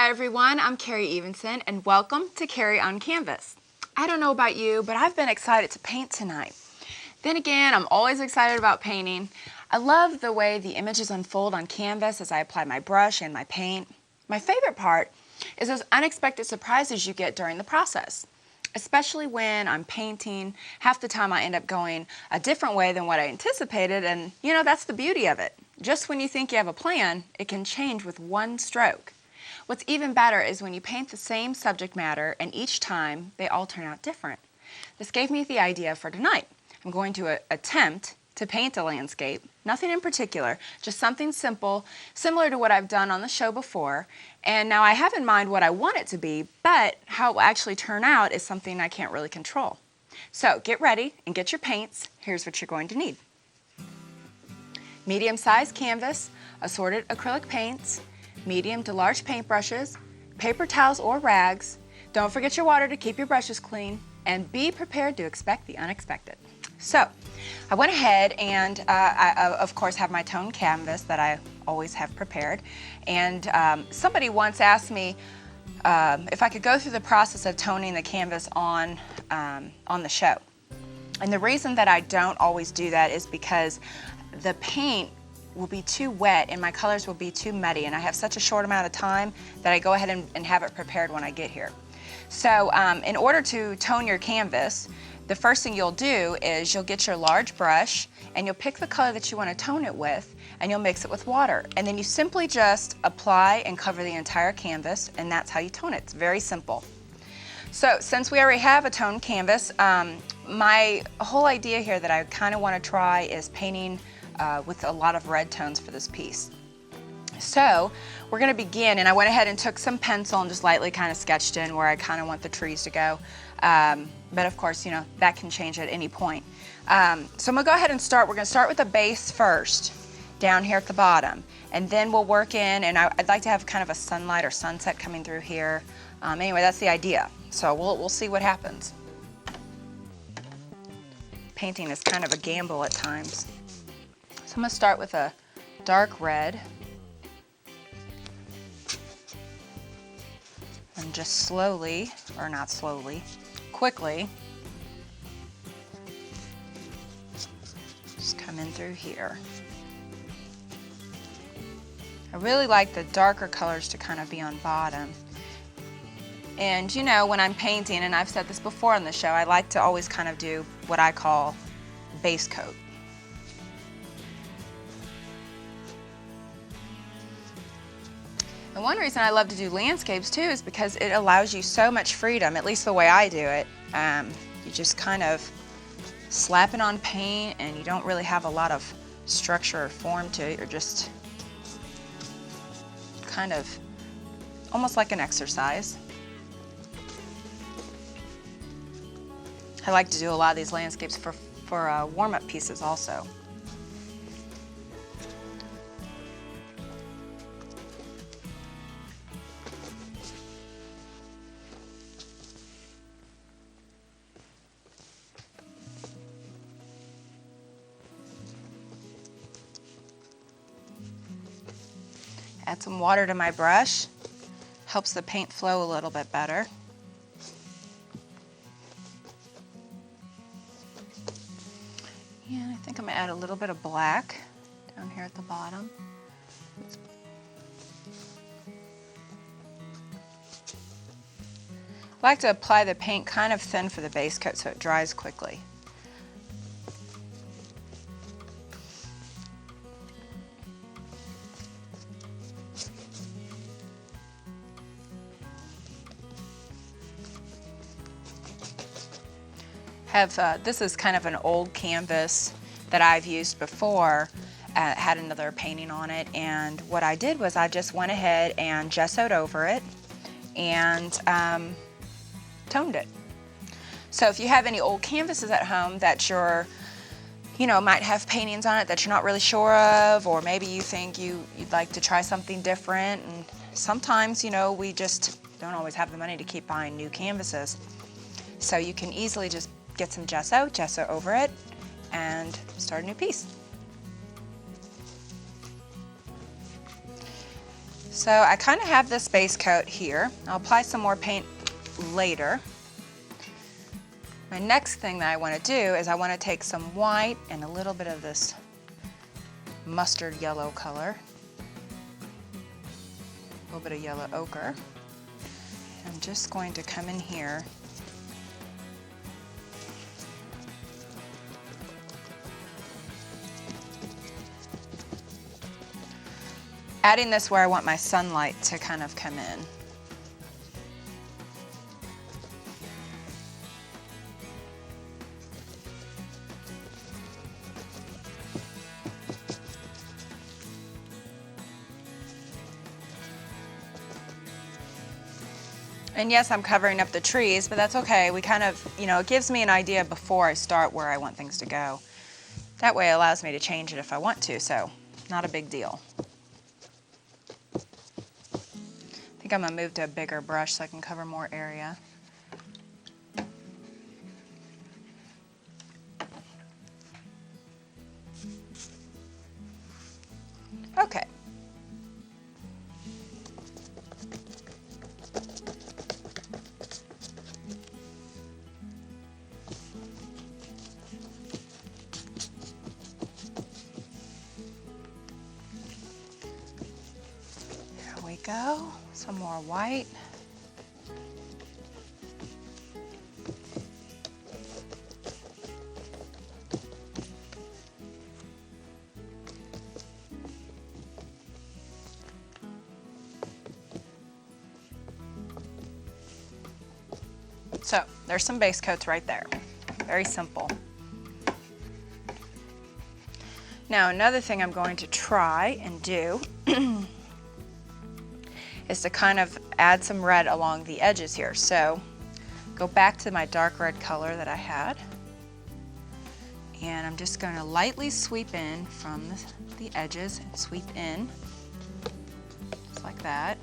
Hi everyone, I'm Karrie Evenson and welcome to Karrie on Canvas. I don't know about you, but I've been excited to paint tonight. Then again, I'm always excited about painting. I love the way the images unfold on canvas as I apply my brush and my paint. My favorite part is those unexpected surprises you get during the process. Especially when I'm painting, half the time I end up going a different way than what I anticipated, and that's the beauty of it. Just when you think you have a plan, it can change with one stroke. What's even better is when you paint the same subject matter and each time they all turn out different. This gave me the idea for tonight. I'm going to attempt to paint a landscape, nothing in particular, just something simple, similar to what I've done on the show before. And now I have in mind what I want it to be, but how it will actually turn out is something I can't really control. So get ready and get your paints. Here's what you're going to need. Medium-sized canvas, assorted acrylic paints, medium to large paintbrushes, paper towels or rags. Don't forget your water to keep your brushes clean, and be prepared to expect the unexpected. So, I went ahead and I of course have my toned canvas that I always have prepared, and somebody once asked me if I could go through the process of toning the canvas on the show. And the reason that I don't always do that is because the paint will be too wet and my colors will be too muddy, and I have such a short amount of time that I go ahead and have it prepared when I get here. So in order to tone your canvas, the first thing you'll do is you'll get your large brush and you'll pick the color that you want to tone it with, and you'll mix it with water, and then you simply just apply and cover the entire canvas, and that's how you tone it. It's very simple. So since we already have a toned canvas, my whole idea here that I kind of want to try is painting with a lot of red tones for this piece. So we're going to begin, and I went ahead and took some pencil and just lightly kind of sketched in where I kind of want the trees to go. But of course, that can change at any point. So I'm going to go ahead and start. We're going to start with the base first, down here at the bottom. And then we'll work in, and I'd like to have kind of a sunlight or sunset coming through here. Anyway, that's the idea. So we'll see what happens. Painting is kind of a gamble at times. So I'm going to start with a dark red. And just slowly, or not slowly, quickly, just come in through here. I really like the darker colors to kind of be on bottom. And when I'm painting, and I've said this before on the show, I like to always kind of do what I call base coat. And one reason I love to do landscapes too is because it allows you so much freedom, at least the way I do it. You just kind of slap it on paint and you don't really have a lot of structure or form to it. You're just kind of almost like an exercise. I like to do a lot of these landscapes for warm-up pieces also. Add some water to my brush, helps the paint flow a little bit better. And I think I'm going to add a little bit of black down here at the bottom. I like to apply the paint kind of thin for the base coat so it dries quickly. This is kind of an old canvas that I've used before, had another painting on it, and what I did was I just went ahead and gessoed over it and toned it. So if you have any old canvases at home that you're, might have paintings on it that you're not really sure of, or maybe you think you'd like to try something different, and sometimes, we just don't always have the money to keep buying new canvases. So you can easily just get some gesso over it, and start a new piece. So I kind of have this base coat here. I'll apply some more paint later. My next thing that I want to do is I want to take some white and a little bit of this mustard yellow color, a little bit of yellow ochre. I'm just going to come in here adding this where I want my sunlight to kind of come in. And yes, I'm covering up the trees, but that's okay. We kind of, it gives me an idea before I start where I want things to go. That way it allows me to change it if I want to, so not a big deal. I think I'm gonna move to a bigger brush so I can cover more area. Okay. Go, some more white. So there's some base coats right there. Very simple. Now another thing I'm going to try and do is to kind of add some red along the edges here. So go back to my dark red color that I had, and I'm just going to lightly sweep in from the edges and sweep in, just like that.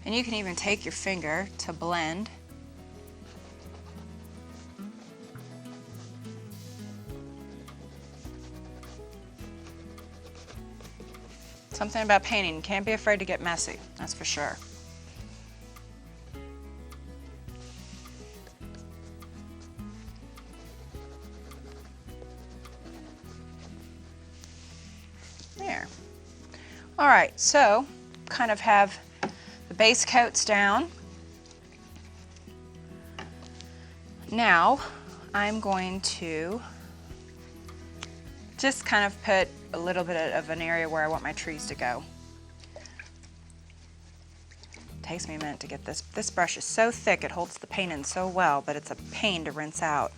And you can even take your finger to blend. Something about painting, you can't be afraid to get messy, that's for sure. There. All right, so kind of have the base coats down. Now I'm going to just kind of put a little bit of an area where I want my trees to go. It takes me a minute to get this. This brush is so thick, it holds the paint in so well, but it's a pain to rinse out.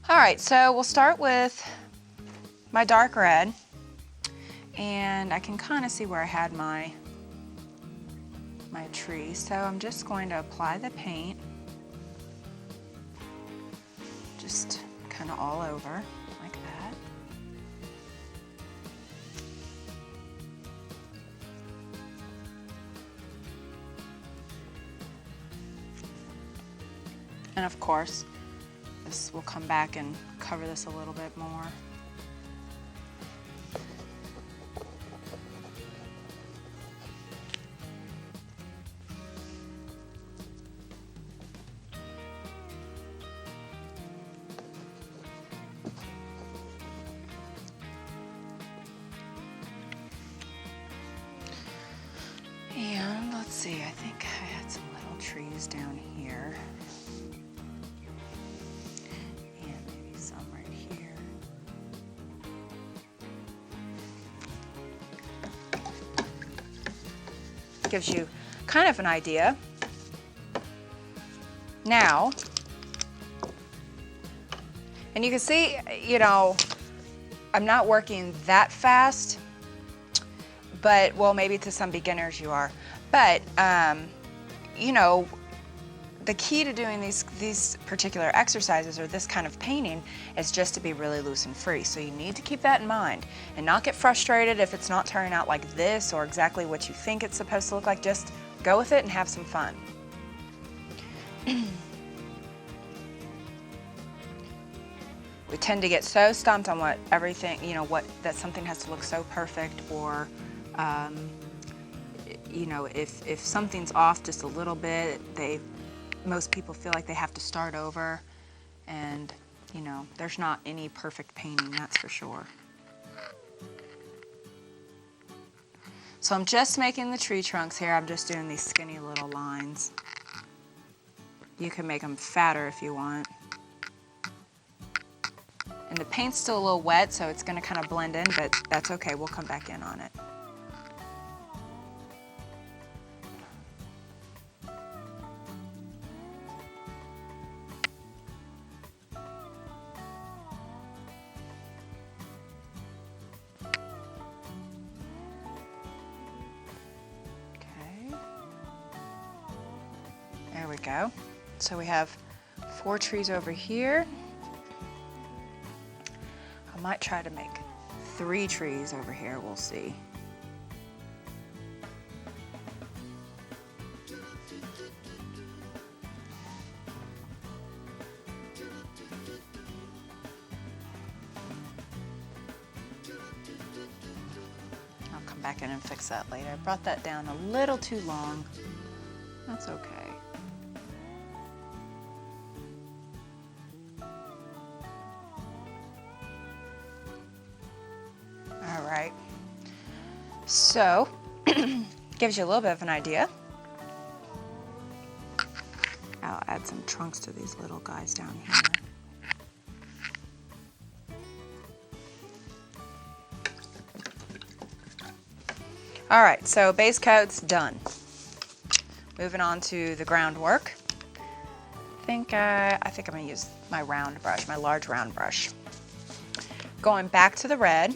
All right, so we'll start with my dark red, and I can kind of see where I had my tree. So I'm just going to apply the paint, just kind of all over. And of course, this will come back and cover this a little bit more. And let's see, I think I had some little trees down here. Gives you kind of an idea. Now, and you can see, I'm not working that fast, but, well, maybe to some beginners you are. But, the key to doing these particular exercises or this kind of painting is just to be really loose and free. So you need to keep that in mind and not get frustrated if it's not turning out like this or exactly what you think it's supposed to look like. Just go with it and have some fun. we tend to get so stumped on what everything, you know, that something has to look so perfect, or you know, if something's off just a little bit, most people feel like they have to start over, and you know, there's not any perfect painting, that's for sure. So I'm just making the tree trunks here. I'm just doing these skinny little lines. You can make them fatter if you want. And the paint's still a little wet, so it's gonna kind of blend in, but that's okay, we'll come back in on it. Okay. There we go. So we have 4 trees over here. I might try to make 3 trees over here, we'll see. I'll come back in and fix that later. I brought that down a little too long. That's okay. All right, so gives you a little bit of an idea. I'll add some trunks to these little guys down here. All right, so base coat's done. Moving on to the groundwork. I think I'm gonna use my round brush, my large round brush. Going back to the red.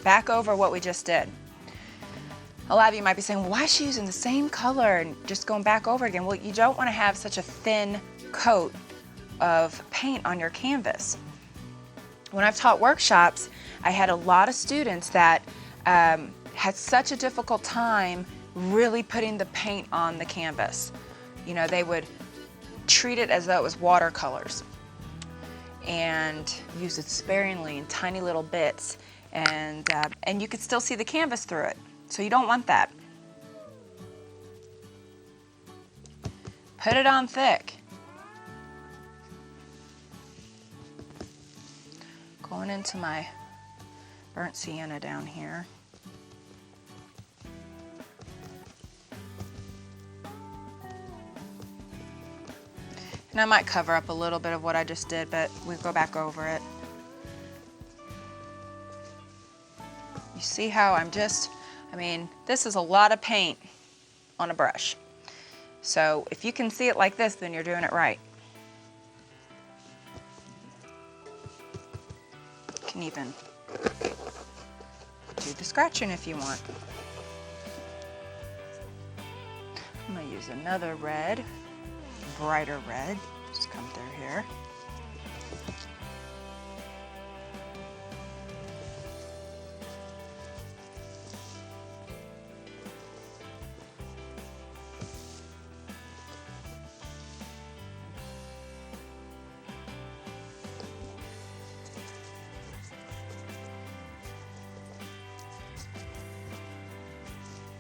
Back over what we just did. A lot of you might be saying, well, why is she using the same color and just going back over again? Well, you don't want to have such a thin coat of paint on your canvas. When I've taught workshops, I had a lot of students that had such a difficult time really putting the paint on the canvas. You know, they would treat it as though it was watercolors and use it sparingly in tiny little bits. And you could still see the canvas through it. So you don't want that. Put it on thick. Going into my burnt sienna down here. And I might cover up a little bit of what I just did, but we'll go back over it. You see how I mean, this is a lot of paint on a brush. So if you can see it like this, then you're doing it right. You can even do the scratching if you want. I'm gonna use another red, brighter red, just come through here.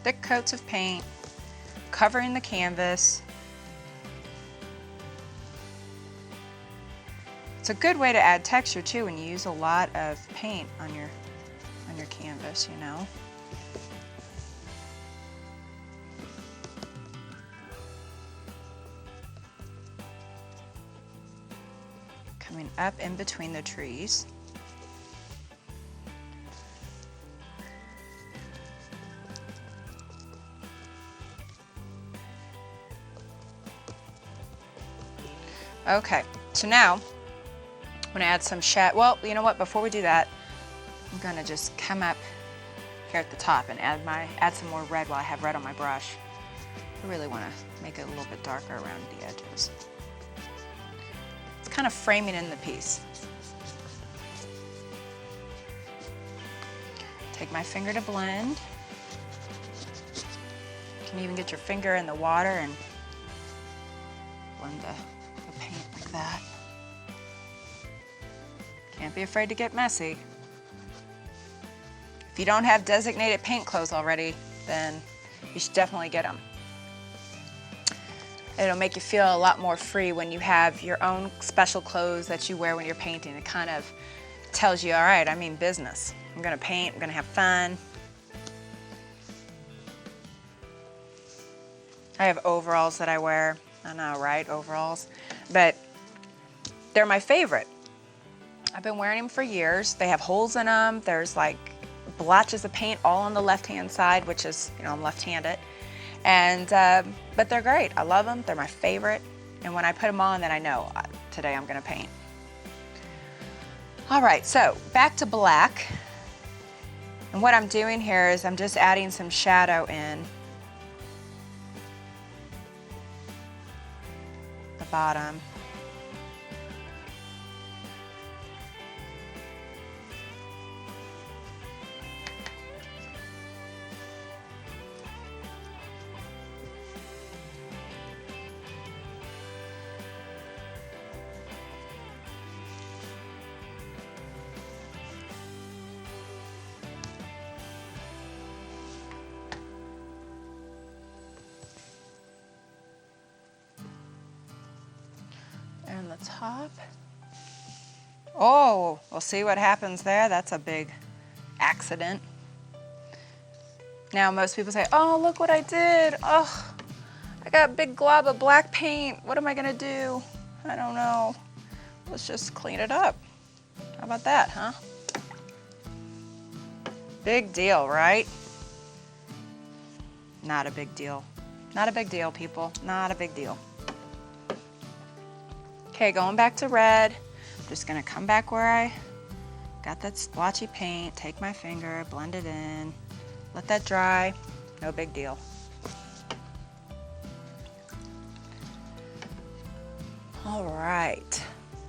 Thick coats of paint, covering the canvas. It's a good way to add texture too when you use a lot of paint on your canvas, you know. Coming up in between the trees. Okay, so now I'm gonna add some shadow. Well, you know what, before we do that, I'm gonna just come up here at the top and add some more red while I have red on my brush. I really wanna make it a little bit darker around the edges. It's kind of framing in the piece. Take my finger to blend. You can even get your finger in the water and blend the paint like that. Can't be afraid to get messy. If you don't have designated paint clothes already, then you should definitely get them. It'll make you feel a lot more free when you have your own special clothes that you wear when you're painting. It kind of tells you, all right, I mean business. I'm gonna paint, I'm gonna have fun. I have overalls that I wear. I know, right, overalls? But they're my favorite. I've been wearing them for years. They have holes in them. There's like blotches of paint all on the left-hand side, which is, you know, I'm left-handed. And, but they're great. I love them. They're my favorite. And when I put them on, then I know today I'm gonna paint. All right, so back to black. And what I'm doing here is I'm just adding some shadow in the bottom. And the top. Oh, we'll see what happens there. That's a big accident. Now most people say, oh, look what I did. Oh, I got a big glob of black paint. What am I gonna do? I don't know. Let's just clean it up. How about that, huh? Big deal, right? Not a big deal. Not a big deal, people. Not a big deal. Okay, going back to red. I'm just gonna come back where I got that splotchy paint, take my finger, blend it in, let that dry, no big deal. All right,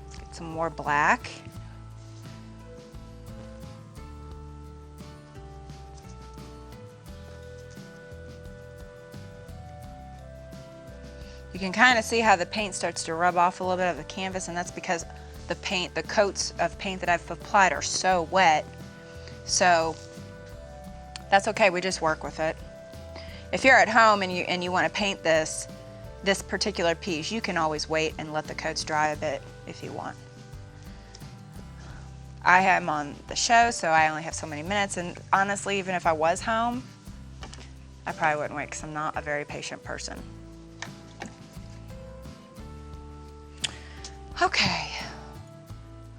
let's get some more black. You can kind of see how the paint starts to rub off a little bit of the canvas, and that's because the paint, the coats of paint that I've applied are so wet. So that's okay, we just work with it. If you're at home and you want to paint this particular piece, you can always wait and let the coats dry a bit if you want. I am on the show, so I only have so many minutes, and honestly, even if I was home, I probably wouldn't wait because I'm not a very patient person. Okay,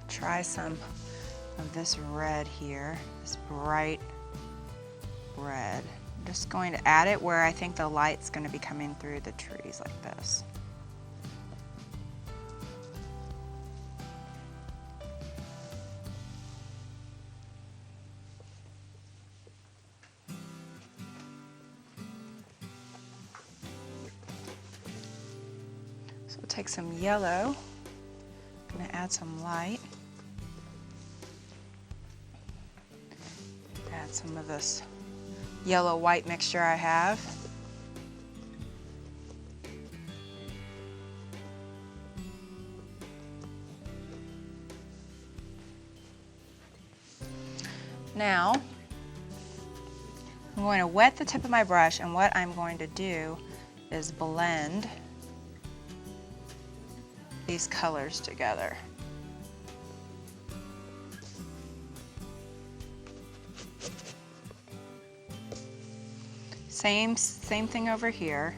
try some of this red here, this bright red. I'm just going to add it where I think the light's going to be coming through the trees like this. So we'll take some yellow. I'm going to add some light. Add some of this yellow-white mixture I have. Now, I'm going to wet the tip of my brush, and what I'm going to do is blend these colors together. Same thing over here.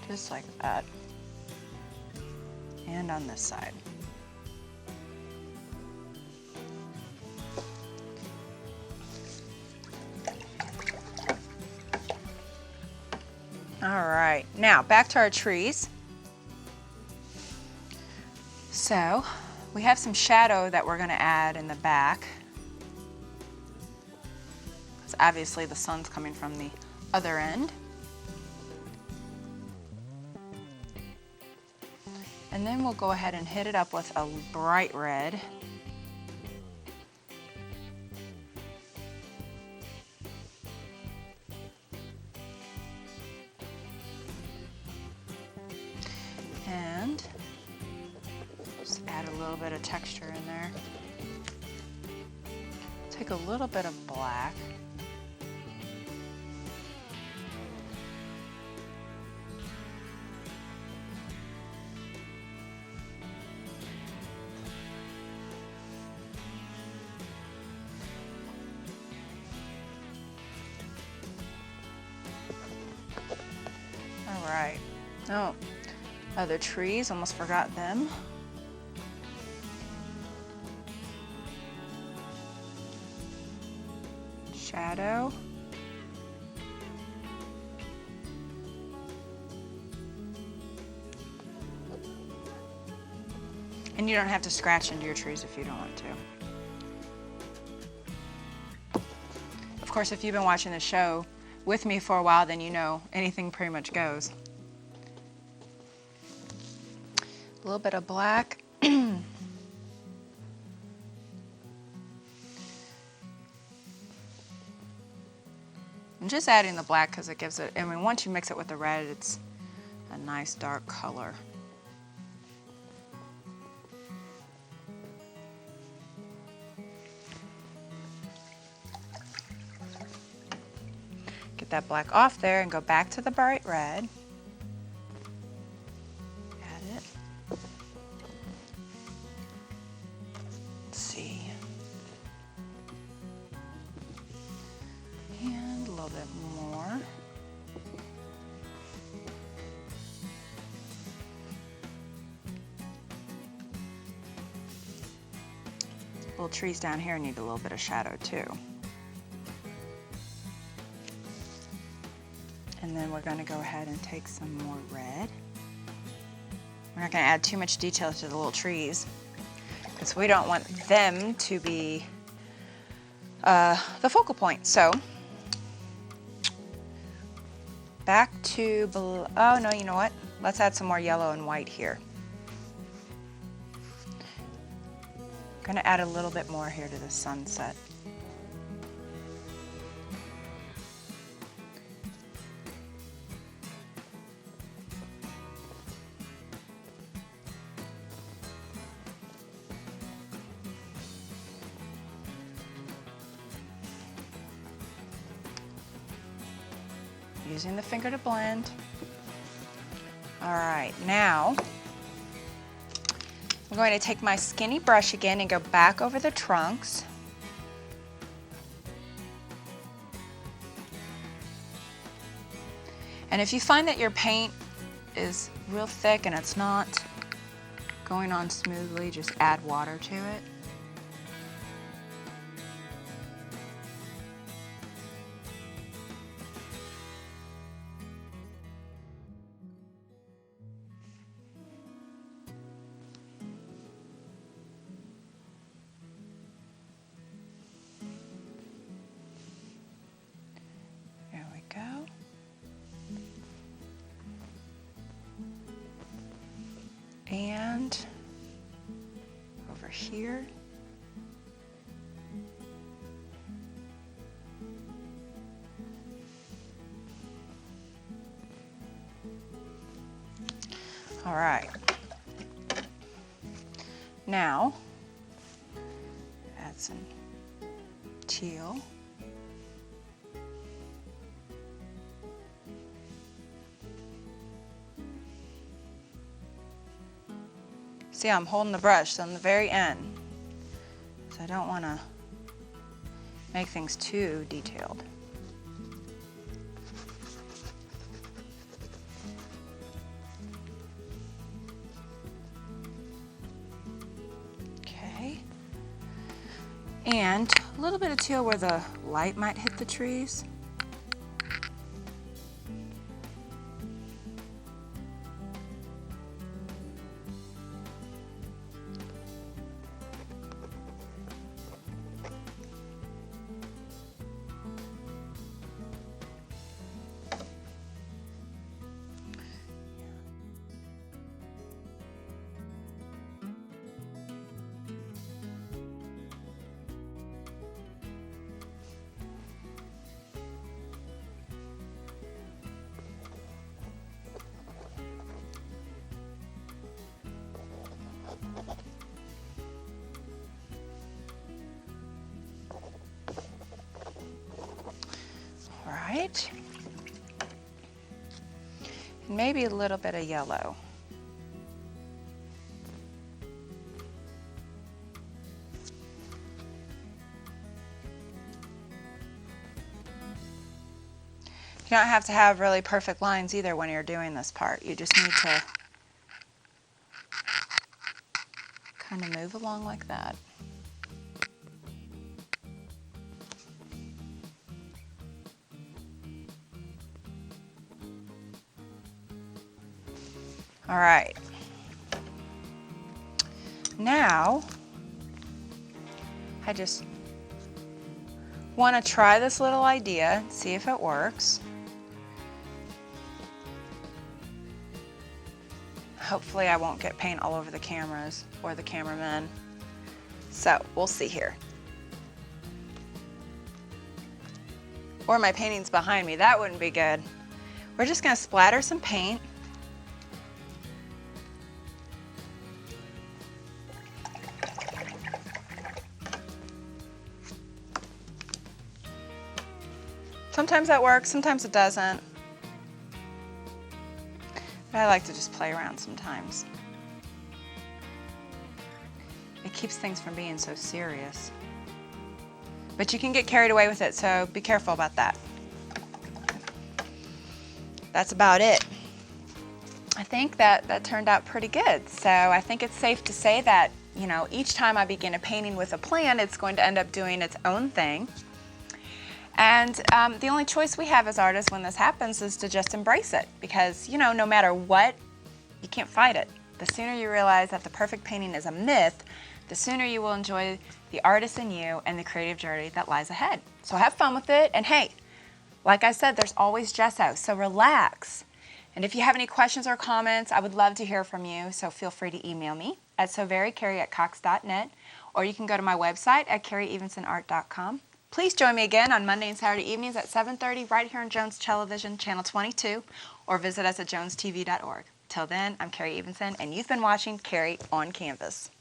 Just like that. And on this side. All right, now back to our trees. So we have some shadow that we're gonna add in the back. Because obviously the sun's coming from the other end. And then we'll go ahead and hit it up with a bright red. And just add a little bit of texture in there. Take a little bit of black. All right. Oh, other trees, almost forgot them. Shadow. And you don't have to scratch into your trees if you don't want to. Of course, if you've been watching the show with me for a while, then you know anything pretty much goes. A little bit of black. I'm just adding the black because it gives it, I mean, once you mix it with the red, it's a nice dark color. Get that black off there and go back to the bright red. Add it. Let's see. And a little bit more. Little trees down here need a little bit of shadow too. And then we're going to go ahead and take some more red. We're not going to add too much detail to the little trees because we don't want them to be the focal point. So back to below. Oh no, you know what? Let's add some more yellow and white here. I'm going to add a little bit more here to the sunset. Using the finger to blend. All right, now I'm going to take my skinny brush again and go back over the trunks. And if you find that your paint is real thick and it's not going on smoothly, just add water to it. And over here. All right. Now, add some teal. See, I'm holding the brush on the very end, so I don't want to make things too detailed. Okay, and a little bit of teal where the light might hit the trees. white. Maybe a little bit of yellow. You don't have to have really perfect lines either when you're doing this part. You just need to kind of move along like that. All right. Now, I just want to try this little idea, see if it works. Hopefully I won't get paint all over the cameras or the cameramen. So we'll see here. Or my painting's behind me, that wouldn't be good. We're just gonna splatter some paint. Sometimes that works, sometimes it doesn't. But I like to just play around sometimes. It keeps things from being so serious. But you can get carried away with it, so be careful about that. That's about it. I think that turned out pretty good. So I think it's safe to say that, you know, each time I begin a painting with a plan, it's going to end up doing its own thing. And the only choice we have as artists when this happens is to just embrace it, because, you know, no matter what, you can't fight it. The sooner you realize that the perfect painting is a myth, the sooner you will enjoy the artist in you and the creative journey that lies ahead. So have fun with it, and hey, like I said, there's always gesso, so relax. And if you have any questions or comments, I would love to hear from you, so feel free to email me at soverycarrie@cox.net, or you can go to my website at karrieevensonart.com. Please join me again on Monday and Saturday evenings at 7:30 right here on Jones Television, Channel 22, or visit us at jonestv.org. Till then, I'm Karrie Evenson, and you've been watching Karrie on Canvas.